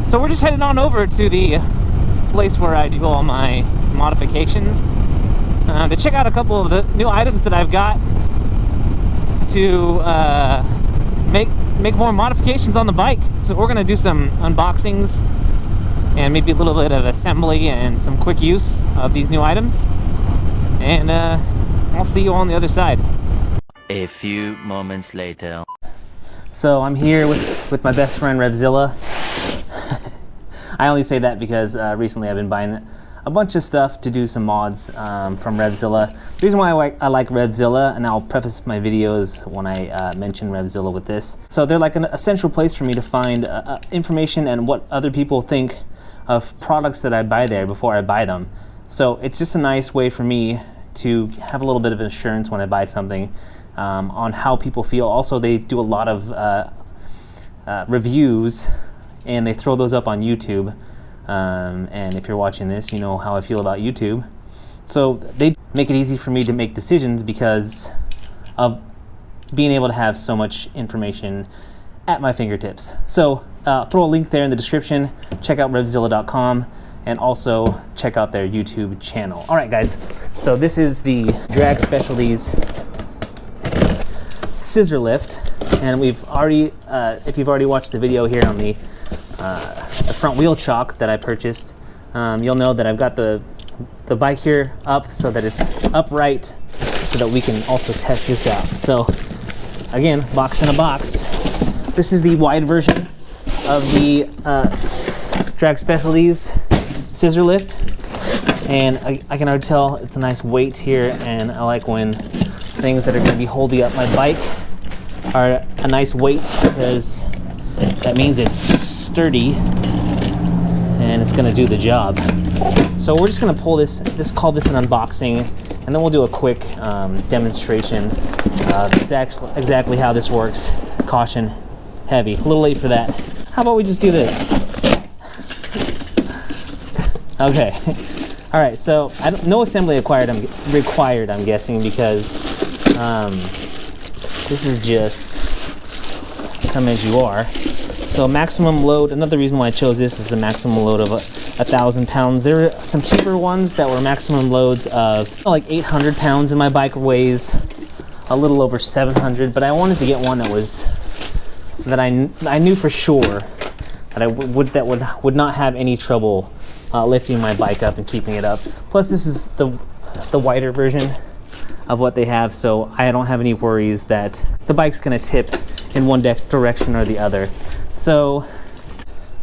So we're just heading on over to the place where I do all my modifications to check out a couple of the new items that I've got to make more modifications on the bike. So we're gonna do some unboxings and maybe a little bit of assembly and some quick use of these new items. And I'll see you on the other side. A few moments later. So I'm here with my best friend Revzilla. I only say that because recently I've been buying a bunch of stuff to do some mods from Revzilla. The reason why I like Revzilla, and I'll preface my videos when I mention Revzilla with this. So they're like an essential place for me to find information and what other people think of products that I buy there before I buy them. So it's just a nice way for me to have a little bit of assurance when I buy something on how people feel. Also, they do a lot of reviews, and they throw those up on YouTube. And if you're watching this, you know how I feel about YouTube. So they make it easy for me to make decisions because of being able to have so much information at my fingertips. So throw a link there in the description. Check out Revzilla.com and also check out their YouTube channel. All right, guys. So this is the Drag Specialties scissor lift, and we've already, if you've already watched the video here on the front wheel chock that I purchased, you'll know that I've got the bike here up so that it's upright, so that we can also test this out. So again, box in a box. This is the wide version of the Drag Specialties scissor lift, and I can already tell it's a nice weight here, and I like when things that are going to be holding up my bike are a nice weight, because that means it's sturdy and it's going to do the job. So we're just going to pull this, call this an unboxing, and then we'll do a quick demonstration of exactly how this works. Caution, heavy. A little late for that. How about we just do this? Okay. All right, so no assembly required, I'm guessing, because this is just come as you are. So maximum load, another reason why I chose this is a maximum load of 1,000 pounds. There are some cheaper ones that were maximum loads of like 800 pounds, and my bike weighs a little over 700, but I wanted to get one that I knew for sure that I would not have any trouble lifting my bike up and keeping it up. Plus, this is the wider version of what they have, so I don't have any worries that the bike's gonna tip in one direction or the other. So,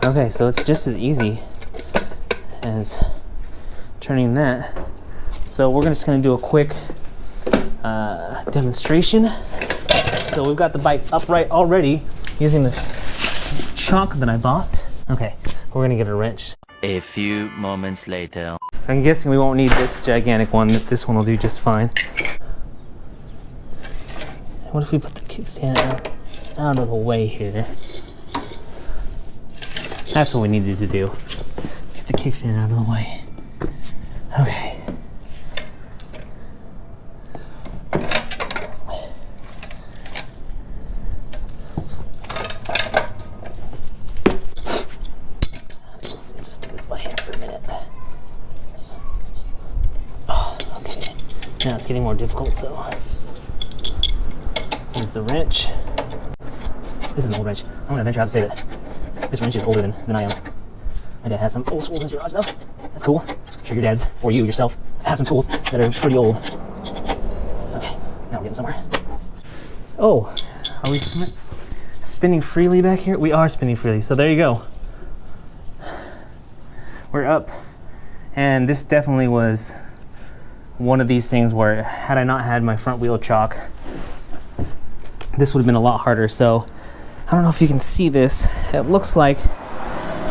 okay, so it's just as easy as turning that. So we're just gonna do a quick demonstration. So we've got the bike upright already using this chock that I bought. Okay, we're gonna get a wrench. A few moments later. I'm guessing we won't need this gigantic one. This one will do just fine. What if we put the kickstand out of the way here? That's what we needed to do. Get the kickstand out of the way. Okay. Let's do this by hand for a minute. Oh, okay. Now it's getting more difficult, so here's the wrench. This is an old wrench. I'm gonna venture out to say that this wrench is older than I am. My dad has some old tools in his garage though. That's cool. I'm sure your dad's, or you yourself, have some tools that are pretty old. Okay, now we're getting somewhere. Oh, are we spinning freely back here? We are spinning freely, so there you go. We're up. And this definitely was one of these things where, had I not had my front wheel chock, this would have been a lot harder. So I don't know if you can see this. It looks like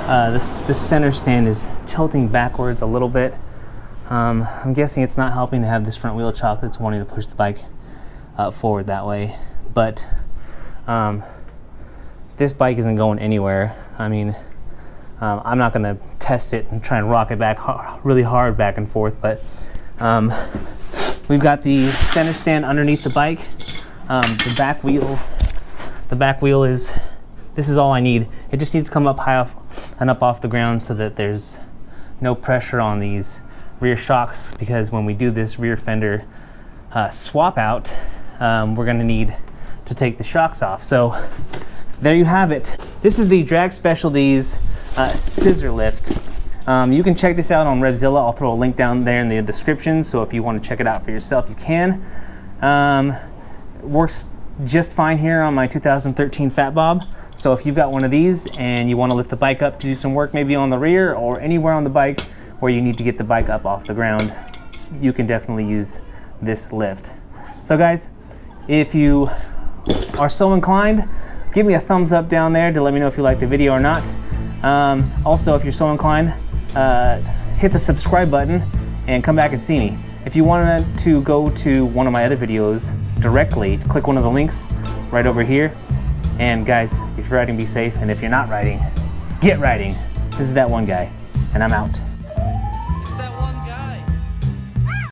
this center stand is tilting backwards a little bit. I'm guessing it's not helping to have this front wheel chock that's wanting to push the bike forward that way. But this bike isn't going anywhere. I mean, I'm not going to test it and try and rock it back really hard back and forth, but we've got the center stand underneath the bike. The back wheel is, this is all I need. It just needs to come up high and up off the ground so that there's no pressure on these rear shocks, because when we do this rear fender swap out, we're going to need to take the shocks off. So there you have it. This is the Drag Specialties scissor lift. You can check this out on Revzilla. I'll throw a link down there in the description, so if you want to check it out for yourself, you can. Works just fine here on my 2013 Fat Bob. So if you've got one of these and you want to lift the bike up to do some work, maybe on the rear or anywhere on the bike where you need to get the bike up off the ground, you can definitely use this lift. So guys, if you are so inclined, give me a thumbs up down there to let me know if you like the video or not. Also, if you're so inclined, hit the subscribe button and come back and see me. If you wanted to go to one of my other videos directly, click one of the links right over here. And guys, if you're riding, be safe, and if you're not riding, get riding. This is that one guy, and I'm out.